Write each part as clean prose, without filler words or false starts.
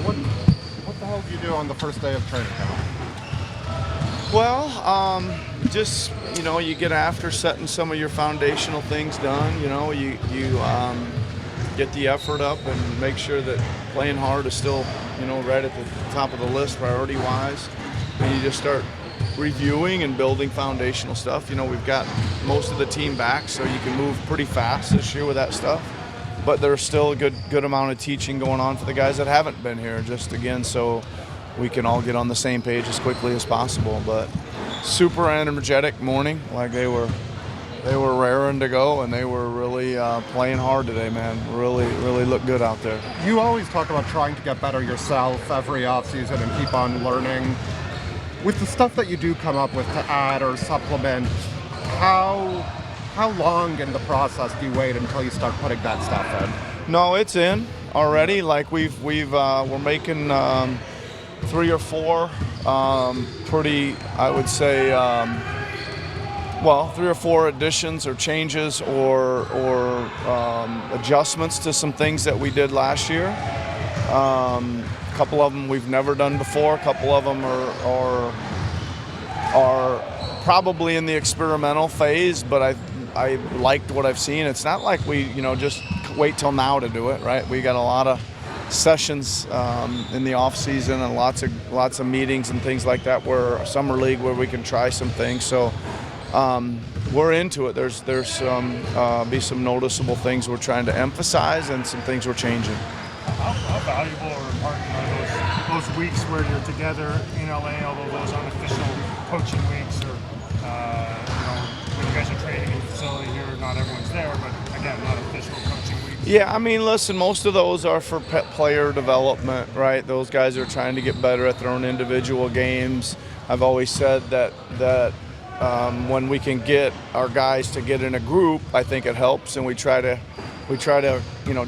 What the hell do you do on the first day of training camp? Well, just, you get after setting some of your foundational things done. You get the effort up and make sure that playing hard is still, right at the top of the list priority-wise. And you just start reviewing and building foundational stuff. We've got most of the team back, so you can move pretty fast this year with that stuff. But there's still a good amount of teaching going on for the guys that haven't been here, just again, so we can all get on the same page as quickly as possible. But super energetic morning, like they were raring to go, and they were really playing hard today, man. Really looked good out there. You always talk about trying to get better yourself every offseason and keep on learning. With the stuff that you do come up with to add or supplement, how long in the process do you wait until you start putting that stuff in? No, it's in already. Like we're making 3 or 4 pretty, I would say, 3 or 4 additions or changes or adjustments to some things that we did last year. A couple of them we've never done before. A couple of them are probably in the experimental phase, but I liked what I've seen. It's not like we just wait till now to do it, right? We got a lot of sessions in the off season and lots of meetings and things like that. Where summer league where we can try some things. So we're into it. There's be some noticeable things we're trying to emphasize and some things we're changing. How valuable or important are those weeks where you're together in LA, although those unofficial coaching weeks, or when you guys are training in the facility here, not everyone's there, but again, not official coaching weeks? Yeah, I mean, listen, most of those are for player development, right? Those guys are trying to get better at their own individual games. I've always said that when we can get our guys to get in a group, I think it helps, and we try to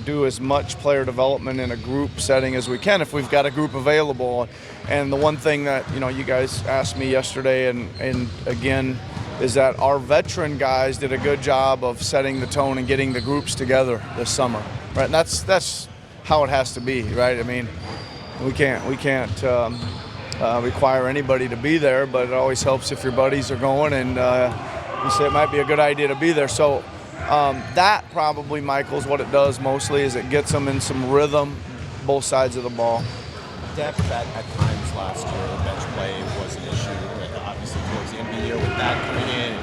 do as much player development in a group setting as we can if we've got a group available. And the one thing that you guys asked me yesterday and again is that our veteran guys did a good job of setting the tone and getting the groups together this summer, right? And that's how it has to be, right? I mean, we can't require anybody to be there, but it always helps if your buddies are going and you say it might be a good idea to be there. So that probably, Michael, is what it does mostly, is it gets them in some rhythm, both sides of the ball. Depth at times last year, bench play was an issue, obviously towards the end of the year with that coming in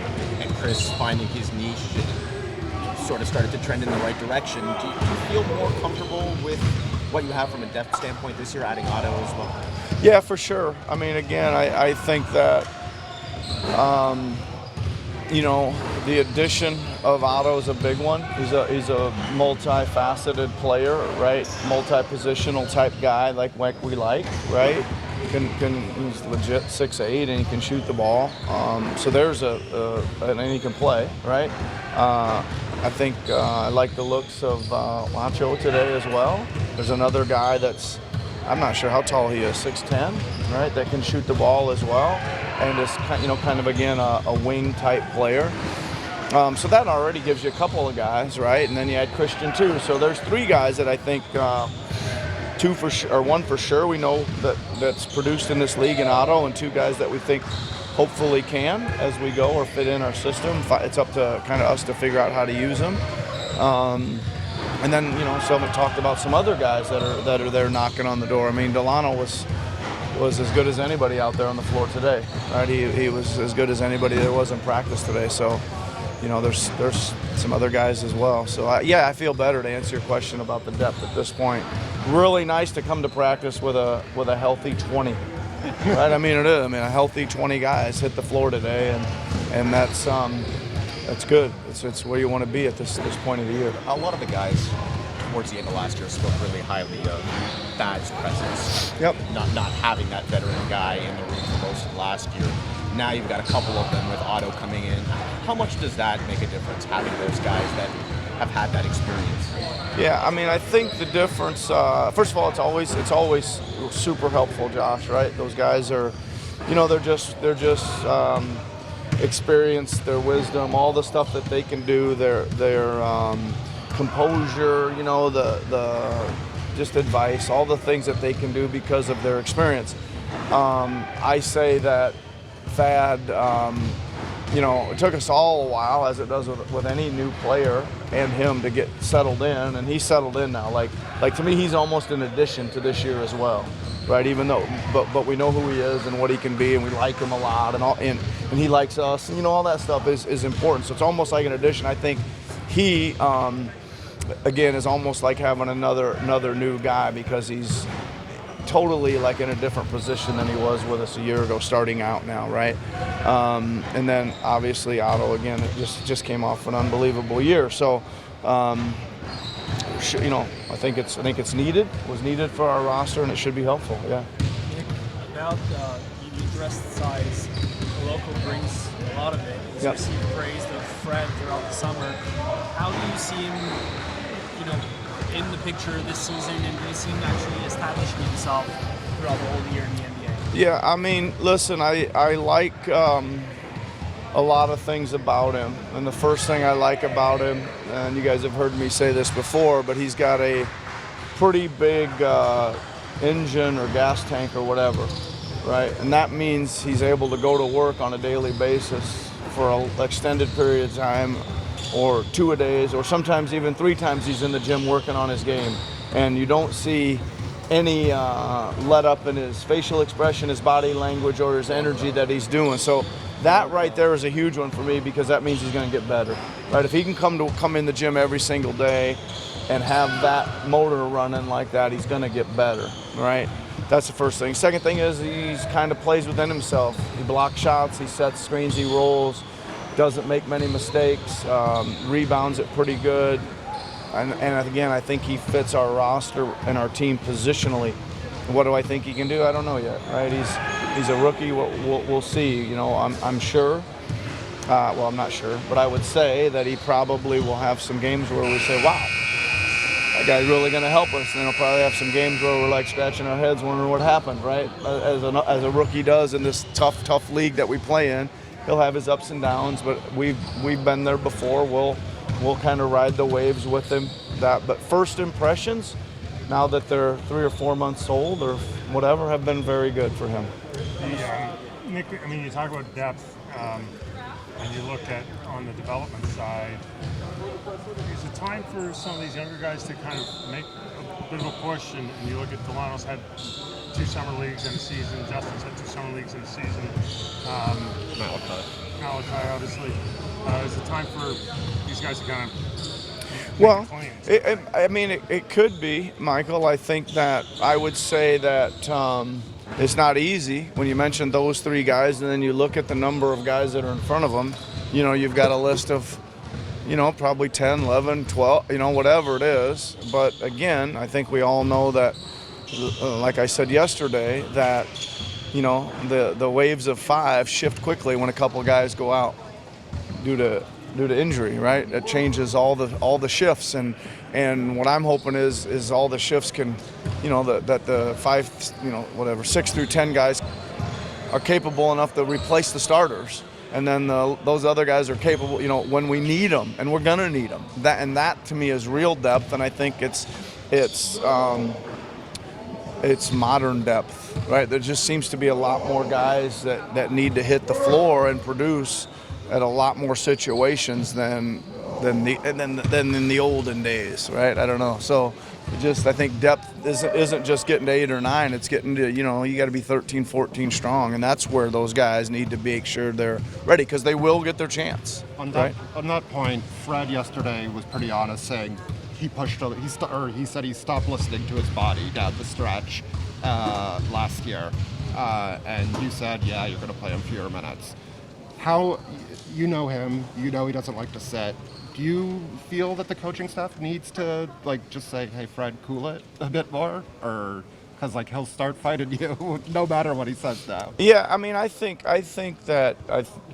and Chris finding his niche and sort of started to trend in the right direction. Do you feel more comfortable with what you have from a depth standpoint this year, adding Otto as well? Yeah, for sure. I mean, again, I think that the addition of Otto is a big one. He's a multifaceted player, right? Multi-positional type guy, like we like, right? He's legit 6'8", and he can shoot the ball. So there's and he can play, right? I think I like the looks of Lacho today as well. There's another guy that's, I'm not sure how tall he is, 6'10", right? That can shoot the ball as well, and is kind of again a wing type player. So that already gives you a couple of guys, right? And then you add Christian too. So there's 3 guys that I think, 2 for sure, or 1 for sure. We know that's produced in this league in Otto, and 2 guys that we think hopefully can as we go or fit in our system. It's up to kind of us to figure out how to use them. And then, Sylvan talked about some other guys that are there knocking on the door. I mean, Delano was as good as anybody out there on the floor today, right? He was as good as anybody there was in practice today. So, there's some other guys as well. So, I feel better to answer your question about the depth at this point. Really nice to come to practice with a healthy 20, right? I mean, it is. I mean, a healthy 20 guys hit the floor today, and that's good. It's where you want to be at this point of the year. A lot of the guys towards the end of last year spoke really highly of Thad's presence. Yep. Not having that veteran guy in the room for most of last year. Now you've got a couple of them with Otto coming in. How much does that make a difference, having those guys that have had that experience? Yeah, I mean, I think the difference. First of all, it's always super helpful, Josh. Right? Those guys are, they're just experience, their wisdom, all the stuff that they can do, their composure, just advice, all the things that they can do because of their experience. I say that Thad, it took us all a while, as it does with any new player, and him to get settled in, and he's settled in now. Like to me, he's almost an addition to this year as well, right? Even though, but we know who he is and what he can be, and we like him a lot, and he likes us, and all that stuff is important. So it's almost like an addition. I think he, again, is almost like having another new guy, because he's totally like in a different position than he was with us a year ago, starting out now, right? And then obviously Otto, again, it just came off an unbelievable year. So, I think it's needed. It was needed for our roster, and it should be helpful. Yeah. About you addressed size, the local brings a lot of it. He's received praise of Fred throughout the summer. How do you see him, in the picture this season, and do you see him actually establishing himself throughout the whole year in the NBA? Yeah, I mean, listen, I like a lot of things about him, and the first thing I like about him, and you guys have heard me say this before, but he's got a pretty big engine or gas tank or whatever, right? And that means he's able to go to work on a daily basis for an extended period of time, or 2 a days, or sometimes even 3 times he's in the gym working on his game. And you don't see any let up in his facial expression, his body language, or his energy that he's doing. So that right there is a huge one for me, because that means he's going to get better, right? If he can come in the gym every single day and have that motor running like that, he's going to get better, right? That's the first thing. Second thing is he's kind of plays within himself. He blocks shots, he sets screens, he rolls, doesn't make many mistakes, rebounds it pretty good. And again, I think he fits our roster and our team positionally. What do I think he can do? I don't know yet, right? He's a rookie. We'll see. I'm sure. Well, I'm not sure, but I would say that he probably will have some games where we say, wow, that guy's really going to help us. And then he'll probably have some games where we're like scratching our heads wondering what happened, right? As a rookie does in this tough league that we play in. He'll have his ups and downs, but we've been there before. We'll kind of ride the waves with him. But first impressions, now that they're 3 or 4 months old or whatever, have been very good for him. Nick, I mean, you talk about depth, and you look at on the development side. Is it time for some of these younger guys to kind of make a bit of a push? And you look at Delano's had 2 summer leagues in a season. Justin's had 2 summer leagues in a season. Malachi, obviously. Is it time for these guys to kind of Well, it could be, Michael. I think that I would say that it's not easy when you mention those 3 guys, and then you look at the number of guys that are in front of them. You've got a list of, probably 10, 11, 12, whatever it is. But again, I think we all know that, like I said yesterday, that the waves of 5 shift quickly when a couple guys go out due to injury, right? It changes all the shifts, and what I'm hoping is all the shifts can, that the 5, 6 through 10 guys are capable enough to replace the starters, and then those other guys are capable, when we need them, and we're gonna need them. That to me is real depth, and I think it's modern depth, right? There just seems to be a lot more guys that need to hit the floor and produce at a lot more situations than in the olden days, right? I don't know. So I think depth isn't just getting to 8 or 9. It's getting to, you got to be 13, 14 strong, and that's where those guys need to make sure they're ready, because they will get their chance. On that point, Fred yesterday was pretty honest, saying he said he stopped listening to his body down the stretch last year, and you said, yeah, you're going to play him fewer minutes. How, you know him, he doesn't like to sit. Do you feel that the coaching staff needs to just say, hey, Fred, cool it a bit more? Or because he'll start fighting you no matter what he says now? Yeah, I think that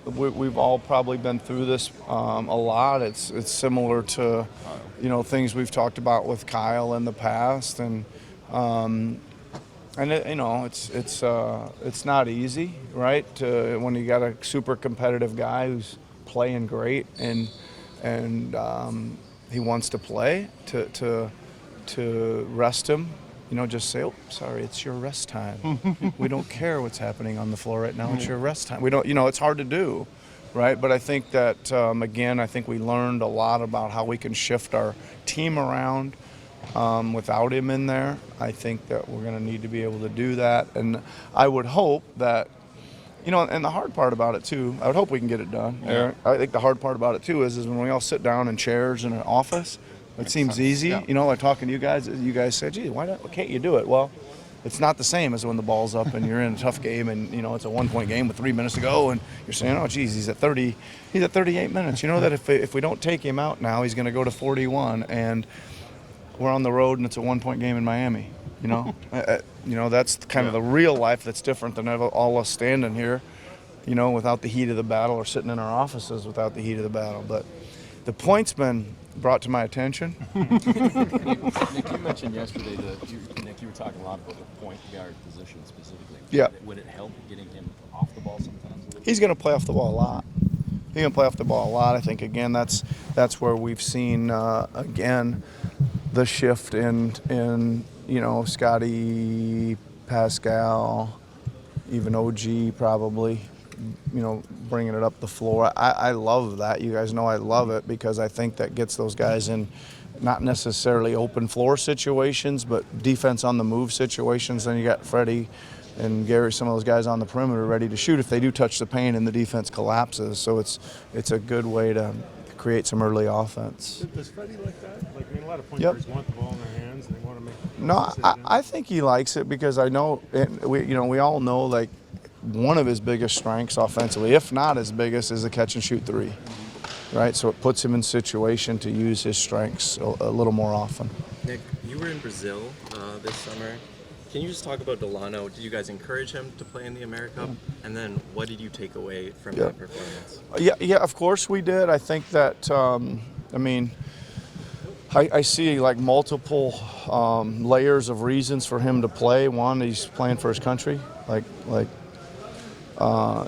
we've all probably been through this a lot. It's similar to things we've talked about with Kyle in the past, and it's not easy, right? When you got a super competitive guy who's playing great and he wants to play, to to rest him, just say, oh, sorry, it's your rest time. We don't care what's happening on the floor right now. It's your rest time. We don't, it's hard to do, right? But I think that, again, I think we learned a lot about how we can shift our team around without him in there. I think that we're going to need to be able to do that. And I would hope that, and the hard part about it, too, I would hope we can get it done, Eric. I think the hard part about it, too, is when we all sit down in chairs in an office, it seems easy, yeah. Like talking to you guys say, gee, why can't you do it? Well, it's not the same as when the ball's up and you're in a tough game and, it's a 1-point game with 3 minutes to go and you're saying, oh, geez, he's at 38 minutes. You know that if we don't take him out now, he's going to go to 41 and we're on the road and it's a 1-point game in Miami, that's kind of the real life that's different than all us standing here, without the heat of the battle or sitting in our offices without the heat of the battle. But the point's been brought to my attention. Nick, you mentioned yesterday that you were talking a lot about the point guard position specifically. Yeah. Would it help getting him off the ball sometimes? He's going to play off the ball a lot. He's going to play off the ball a lot. I think, again, that's where we've seen, again, the shift in Scotty, Pascal, even OG probably, bringing it up the floor. I love that. You guys know I love it because I think that gets those guys in not necessarily open floor situations, but defense on the move situations. Then you got Freddie and Gary, some of those guys on the perimeter ready to shoot if they do touch the paint and the defense collapses. So it's a good way to create some early offense. Does Freddie like that? A lot of point guards want the ball in their hands and they want to make. No, I think he likes it because I know, we all know, like, one of his biggest strengths offensively, if not his biggest, is a catch and shoot three, right? So it puts him in situation to use his strengths a little more often. Nick, you were in Brazil this summer. Can you just talk about Delano? Did you guys encourage him to play in the America Cup? And then what did you take away from that performance? Yeah, of course we did. I think that, I see like multiple layers of reasons for him to play. One, he's playing for his country.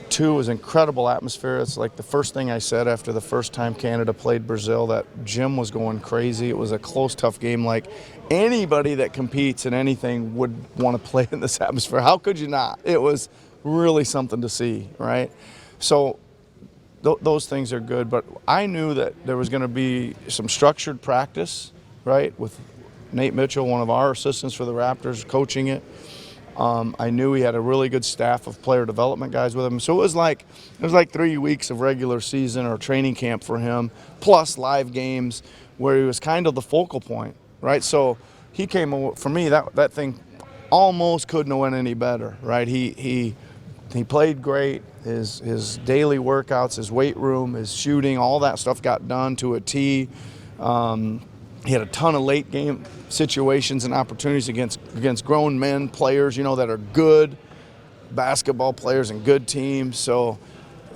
Two is incredible atmosphere. It's like the first thing I said after the first time Canada played Brazil, that gym was going crazy. It was a close, tough game. Like anybody that competes in anything would want to play in this atmosphere. How could you not? It was really something to see, right? So those things are good. But I knew that there was going to be some structured practice, right, with Nate Mitchell, one of our assistants for the Raptors, coaching it. I knew he had a really good staff of player development guys with him. So it was like 3 weeks of regular season or training camp for him, plus live games where he was kind of the focal point, right? So he came, for me, that thing almost couldn't have went any better, right? He played great. His daily workouts, his weight room, his shooting, all that stuff got done to a T. He had a ton of late game situations and opportunities against grown men, players, that are good basketball players and good teams. So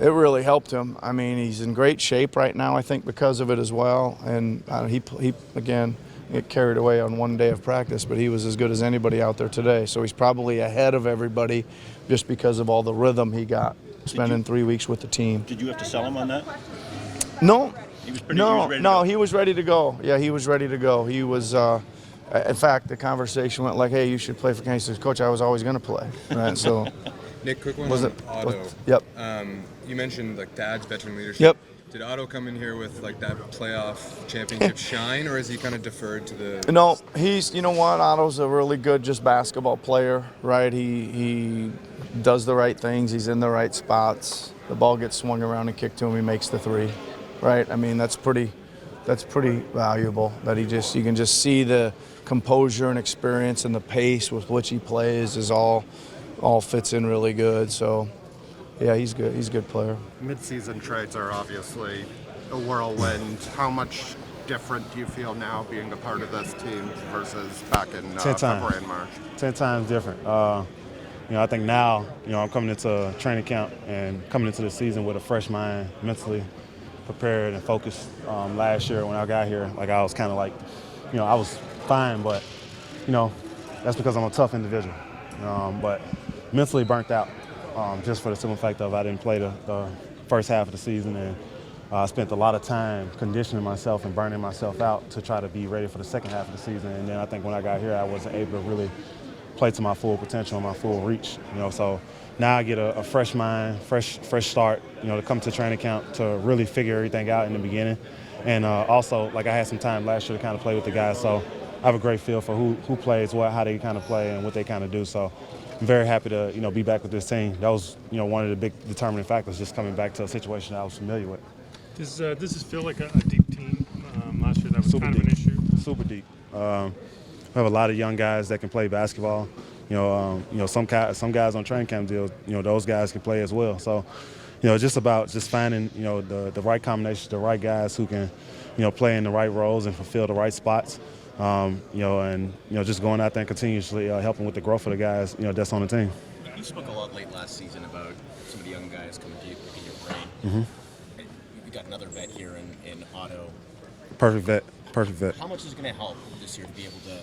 it really helped him. I mean, he's in great shape right now, I think, because of it as well. And he again, get carried away on one day of practice, but he was as good as anybody out there today. So he's probably ahead of everybody just because of all the rhythm he got spending 3 weeks with the team. Did you have to sell him on that? No. He was ready to go. He was ready to go. Yeah, he was ready to go. He was, in fact, the conversation went like, hey, you should play for Kansas City. Coach, I was always going to play. Right, so. Nick, quick one on Otto. Yep. You mentioned like Thad's veteran leadership. Yep. Did Otto come in here with like that playoff championship shine, or is he kind of deferred to the? No, Otto's a really good just basketball player, right? He does the right things. He's in the right spots. The ball gets swung around and kicked to him. He makes the three. Right, I mean that's pretty valuable. That you can just see the composure and experience and the pace with which he plays is all fits in really good. So, yeah, he's good. He's a good player. Mid-season trades are obviously a whirlwind. How much different do you feel now being a part of this team versus back in February and March? 10 times different. I think now, I'm coming into training camp and coming into the season with a fresh mind, mentally prepared and focused. Last year when I got here, like I was kind of like, I was fine, but that's because I'm a tough individual. But mentally burnt out, just for the simple fact of I didn't play the first half of the season, and I spent a lot of time conditioning myself and burning myself out to try to be ready for the second half of the season. And then I think when I got here, I wasn't able to really play to my full potential and my full reach. So now I get a fresh mind, fresh start. To come to training camp to really figure everything out in the beginning, and also like I had some time last year to kind of play with the guys, so I have a great feel for who plays what, how they kind of play, and what they kind of do. So I'm very happy to be back with this team. That was one of the big determining factors, just coming back to a situation that I was familiar with. Does this feel like a deep team? Last year that was Super kind deep. of an issue. Super deep. We have a lot of young guys that can play basketball. Some guys on training camp deals. Those guys can play as well. So, just about finding the right combination, the right guys who can play in the right roles and fulfill the right spots. And just going out there and continuously helping with the growth of the guys that's on the team. You spoke a lot late last season about some of the young guys coming to you, picking your brain. Mm-hmm. You got another vet here in Otto. Perfect vet. How much is it going to help this year to be able to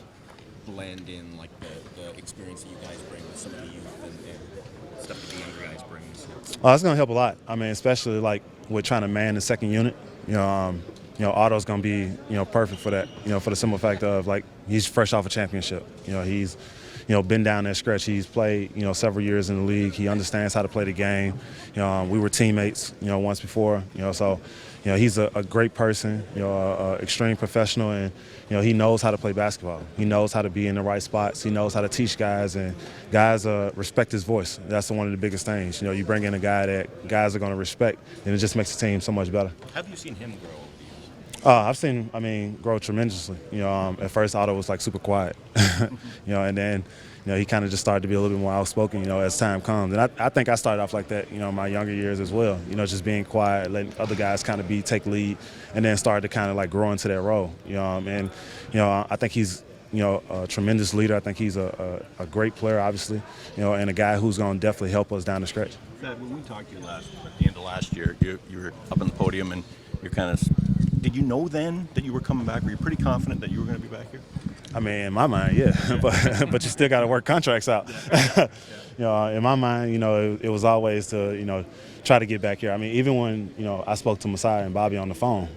blend in like the experience that you guys bring with some of the youth and stuff that the younger guys bring? It's going to help a lot. I mean, especially like with trying to man the second unit. Otto's going to be perfect for that. For the simple fact of like he's fresh off a championship. He's been down that stretch. He's played several years in the league. He understands how to play the game. We were teammates once before. So he's a great person. Extreme professional, and he knows how to play basketball. He knows how to be in the right spots. He knows how to teach guys, and guys respect his voice. That's one of the biggest things. You bring in a guy that guys are going to respect, and it just makes the team so much better. How have you seen him grow over the years? I've seen, grow tremendously. At first Otto was like super quiet, and then, he kind of just started to be a little bit more outspoken, as time comes. And I think I started off like that, in my younger years as well. Just being quiet, letting other guys kind of take lead, and then started to kind of like grow into that role. I think he's, a tremendous leader. I think he's a great player, obviously, and a guy who's going to definitely help us down the stretch. Thad, when we talked to you at the end of last year, you were up on the podium and you're kind of. Did you know then that you were coming back? Were you pretty confident that you were going to be back here? I mean, in my mind, yeah, but you still got to work contracts out. In my mind, it was always to try to get back here. I mean, even when I spoke to Masai and Bobby on the phone,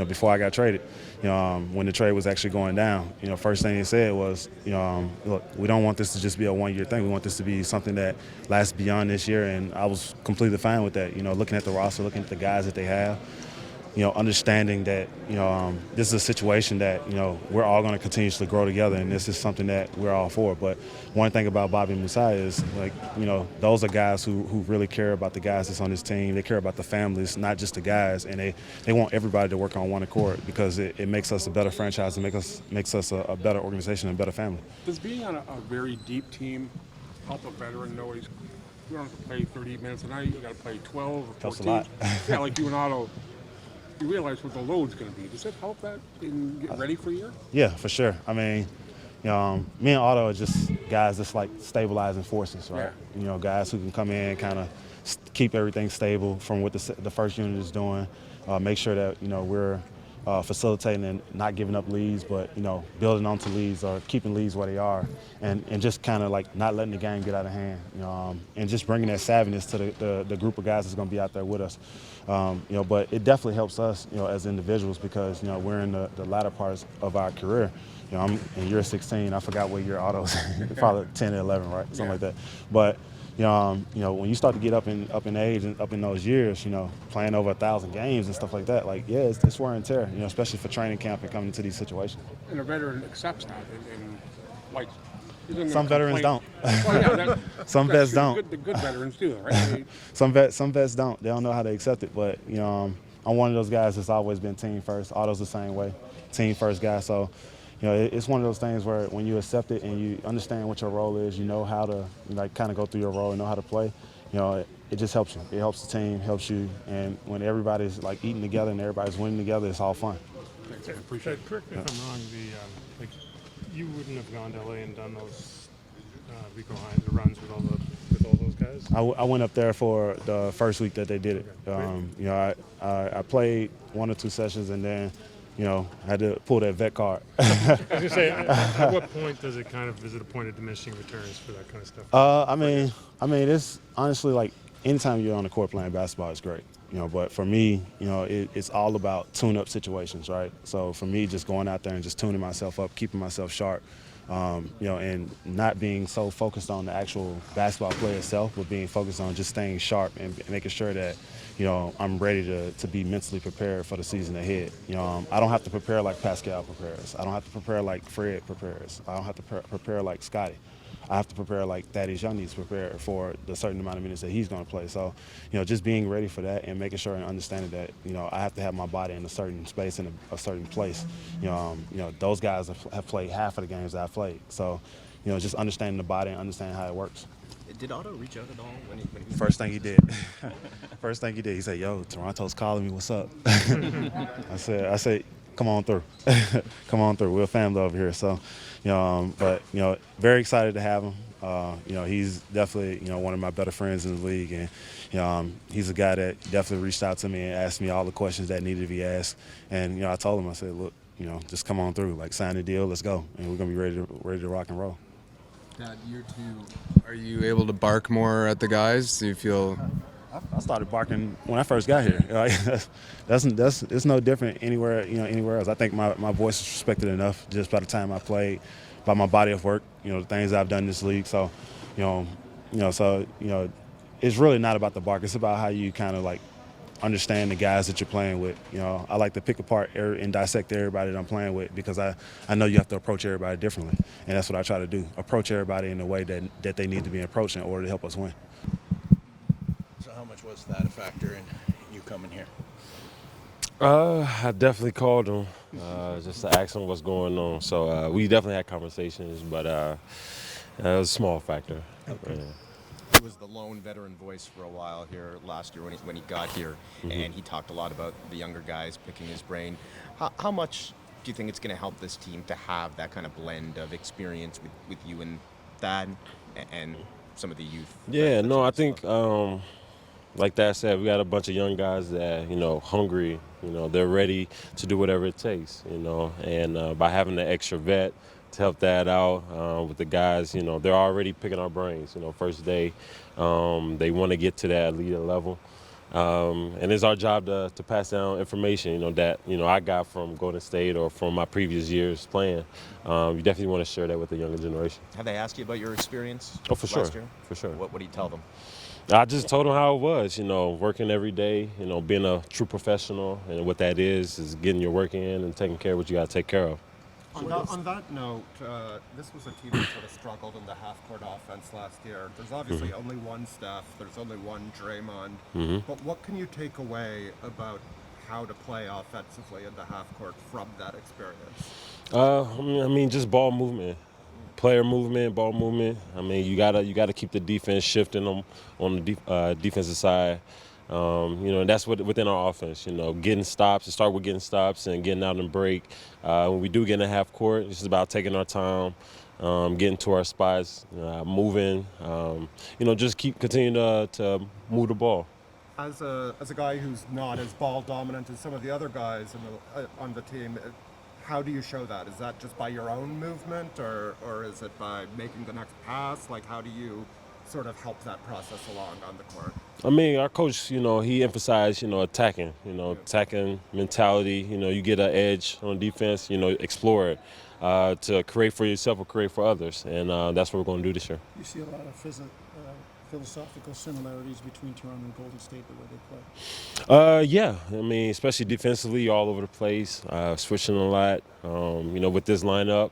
before I got traded, when the trade was actually going down, first thing they said was, look, we don't want this to just be a one-year thing. We want this to be something that lasts beyond this year, and I was completely fine with that. Looking at the roster, looking at the guys that they have. Understanding that, this is a situation that, we're all going to continuously grow together, and this is something that we're all for. But one thing about Bobby and Masai is, like, those are guys who really care about the guys that's on this team. They care about the families, not just the guys, and they want everybody to work on one accord because it makes us a better franchise and makes us a better organization and a better family. Does being on a very deep team help a veteran know you don't have to play 30 minutes a night, you got to play 12 or 14? Helps a lot. Yeah, like you and Otto. You realize what the load's going to be. Does it help that in getting ready for a year? Yeah, for sure. I mean, me and Otto are just guys that's like stabilizing forces, right? Yeah. Guys who can come in, kind of keep everything stable from what the first unit is doing, make sure that, we're facilitating and not giving up leads, but, building onto leads or keeping leads where they are, and just kind of like not letting the game get out of hand, and just bringing that savviness to the group of guys that's going to be out there with us. But it definitely helps us, as individuals because, we're in the latter parts of our career. I'm in year 16. I forgot what year Otto's, probably 10 or 11, right? Something like that. But, when you start to get up in age and up in those years, playing over 1,000 games and stuff like that, like, yeah, it's wear and tear, especially for training camp and coming into these situations. And a veteran accepts that and like, some veterans don't. Well, yeah, some vets don't. The good veterans do, right? Some vets don't. They don't know how to accept it. But I'm one of those guys that's always been team first. Otto's the same way, team first guy. So it's one of those things where when you accept it and you understand what your role is, you know how to kind of go through your role and know how to play. It just helps you. It helps the team, helps you, and when everybody's like eating together and everybody's winning together, it's all fun. Thanks, I appreciate it. Correct me if I'm wrong. You wouldn't have gone to LA and done those Rico Hines runs with all those guys. I went up there for the first week that they did it. I played 1 or 2 sessions and then, I had to pull that vet card. I was gonna say, at what point is it a point of diminishing returns for that kind of stuff? I mean, it's honestly like anytime you're on the court playing basketball, it's great. But for me, it's all about tune-up situations, right? So for me, just going out there and just tuning myself up, keeping myself sharp, and not being so focused on the actual basketball play itself, but being focused on just staying sharp and making sure that, I'm ready to be mentally prepared for the season ahead. I don't have to prepare like Pascal prepares. I don't have to prepare like Fred prepares. I don't have to prepare like Scotty. I have to prepare like Thaddeus Young needs to prepare for the certain amount of minutes that he's going to play. So, just being ready for that and making sure and understanding that, I have to have my body in a certain space and a certain place. Those guys have played half of the games that I've played. So, just understanding the body and understanding how it works. Did Otto reach out at all when he First thing he did. First thing he did, he said, "Yo, Toronto's calling me. What's up?" I said, "Come on through. Come on through. We're a family over here." So, but very excited to have him. He's definitely one of my better friends in the league, and he's a guy that definitely reached out to me and asked me all the questions that needed to be asked. And I told him, I said, "Look, just come on through. Like, sign the deal. Let's go, and we're gonna be ready to rock and roll." Dad, year 2, are you able to bark more at the guys? Do you feel? I started barking when I first got here. It's no different anywhere else. I think my voice is respected enough just by the time I played, by my body of work, the things I've done in this league. So, it's really not about the bark. It's about how you kind of like understand the guys that you're playing with. I like to pick apart and dissect everybody that I'm playing with because I know you have to approach everybody differently, and that's what I try to do. Approach everybody in the way that they need to be approached in order to help us win. So how much was that a factor in you coming here? I definitely called him just to ask him what's going on. So we definitely had conversations, but it was a small factor. Okay. He was the lone veteran voice for a while here last year when he got here, and he talked a lot about the younger guys, picking his brain. How much do you think it's going to help this team to have that kind of blend of experience with you and Thad and some of the youth? Yeah, no, I think like Thad said, we got a bunch of young guys that hungry. They're ready to do whatever it takes. And by having the extra vet to help that out with the guys, they're already picking our brains. First day, they want to get to that leader level. And it's our job to pass down information, that I got from Golden State or from my previous years playing. You definitely want to share that with the younger generation. Have they asked you about your experience? Oh, for last sure, year? for sure. What do you tell them? I just told them how it was, working every day, being a true professional, and what that is getting your work in and taking care of what you got to take care of. On that note, this was a team that sort of struggled in the half-court offense last year. There's obviously only one Steph, there's only one Draymond, but what can you take away about how to play offensively in the half-court from that experience? Just ball movement. Player movement, ball movement. You gotta keep the defense shifting them on the defensive side. And that's within our offense. Getting stops. It start with getting stops and getting out and break. When we do get in the half court, it's just about taking our time, getting to our spots, moving. Just continue to move the ball. As a guy who's not as ball dominant as some of the other guys on the team, how do you show that? Is that just by your own movement, or is it by making the next pass? Like, how do you sort of help that process along on the court? Our coach, he emphasized, attacking, attacking mentality. You get an edge on defense, explore it to create for yourself or create for others. And that's what we're going to do this year. You see a lot of philosophical similarities between Toronto and Golden State, the way they play? Yeah, especially defensively, all over the place, switching a lot. With this lineup,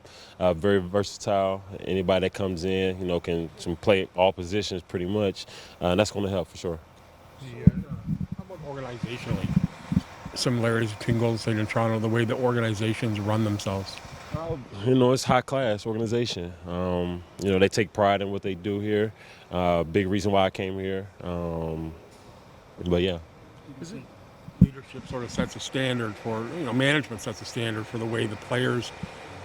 very versatile. Anybody that comes in, can play all positions pretty much, and that's going to help for sure. How about organizationally? Similarities between Golden State and Toronto, the way the organizations run themselves. It's high class organization. They take pride in what they do here. Big reason why I came here. But yeah. Leadership sort of sets a standard for, management sets a standard for the way the players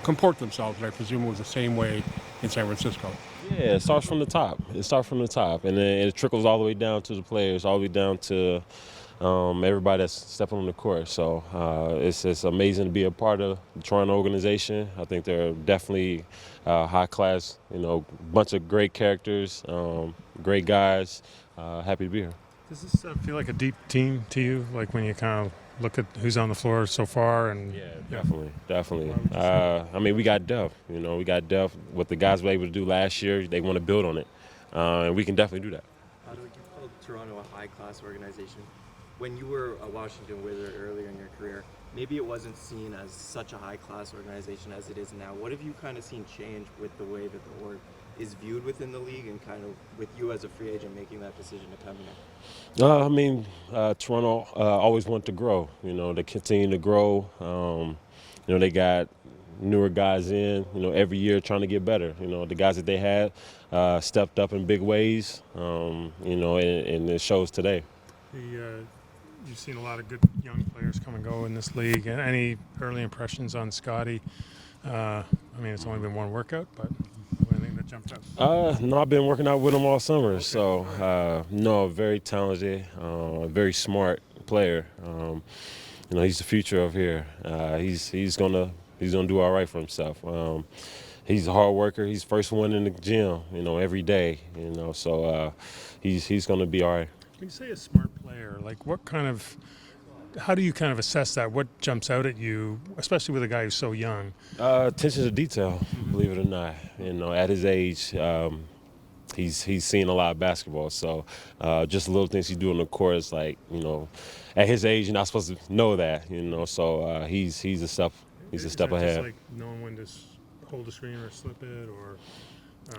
comport themselves, and I presume it was the same way in San Francisco. Yeah, it starts from the top. And then it trickles all the way down to the players, all the way down to everybody that's stepping on the court. So it's amazing to be a part of the Toronto organization. I think they're definitely high class, bunch of great characters. great guys. Happy to be here. Does this feel like a deep team to you? Like when you kind of look at who's on the floor so far, and Definitely. I mean, we got depth. You know, we got depth. What the guys were able to do last year, they want to build on it, and we can definitely do that. Otto, you called Toronto a high-class organization. When you were a Washington Wizard earlier in your career, maybe it wasn't seen as such a high-class organization as it is now. What have you kind of seen change with the way that the org is viewed within the league, and kind of with you as a free agent making that decision to come here? I mean, Toronto always wanted to grow. You know, they continue to grow. You know, they got newer guys in, you know, every year trying to get better. You know, the guys that they had stepped up in big ways, you know, and it shows today. you've seen a lot of good young players come and go in this league. And any early impressions on Scotty? I mean, it's only been one workout, but anything that jumped out? No, I've been working out with him all summer. So, no, very talented, very smart player. You know, he's the future of here. He's gonna do all right for himself. He's a hard worker. He's first one in the gym, you know, every day. You know, so he's gonna be all right. When you say a smart player, like how do you kind of assess that? What jumps out at you, especially with a guy who's so young? Attention to detail, believe it or not. You know, at his age, he's seen a lot of basketball. So just little things he do on the court is like, you know, at his age, you're not supposed to know that. You know, so he's a step ahead. Just like knowing when to hold the screen or slip it, or.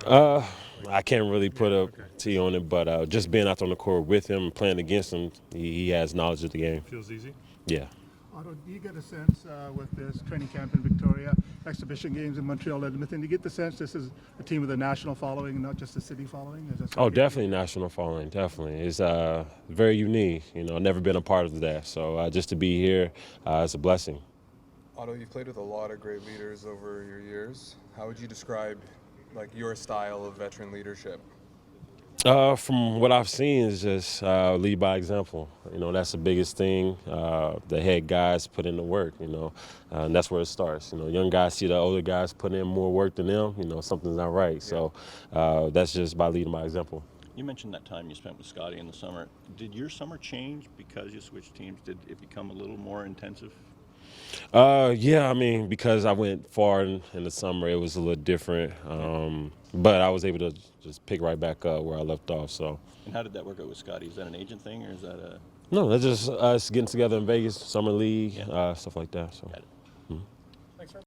I can't really put a T on it, but just being out on the court with him and playing against him, he has knowledge of the game. Feels easy? Yeah. Otto, do you get a sense with this training camp in Victoria, exhibition games in Montreal, Edmonton, do you get the sense this is a team with a national following, not just a city following? Oh, definitely national following, definitely. It's very unique. You know, I've never been a part of that, so just to be here, it's a blessing. Otto, you've played with a lot of great leaders over your years. How would you describe your style of veteran leadership? From what I've seen is just lead by example. You know, that's the biggest thing. The head guys put in the work, you know, and that's where it starts. You know, young guys see the older guys putting in more work than them, you know, something's not right. Yeah. So that's just by leading by example. You mentioned that time you spent with Scotty in the summer. Did your summer change because you switched teams? Did it become a little more intensive? Yeah, I mean, because I went far in the summer, it was a little different. But I was able to just pick right back up where I left off. So. And how did that work out with Scotty? Is that an agent thing, or is that a? No, that's just us getting together in Vegas, summer league, stuff like that. So. Got it.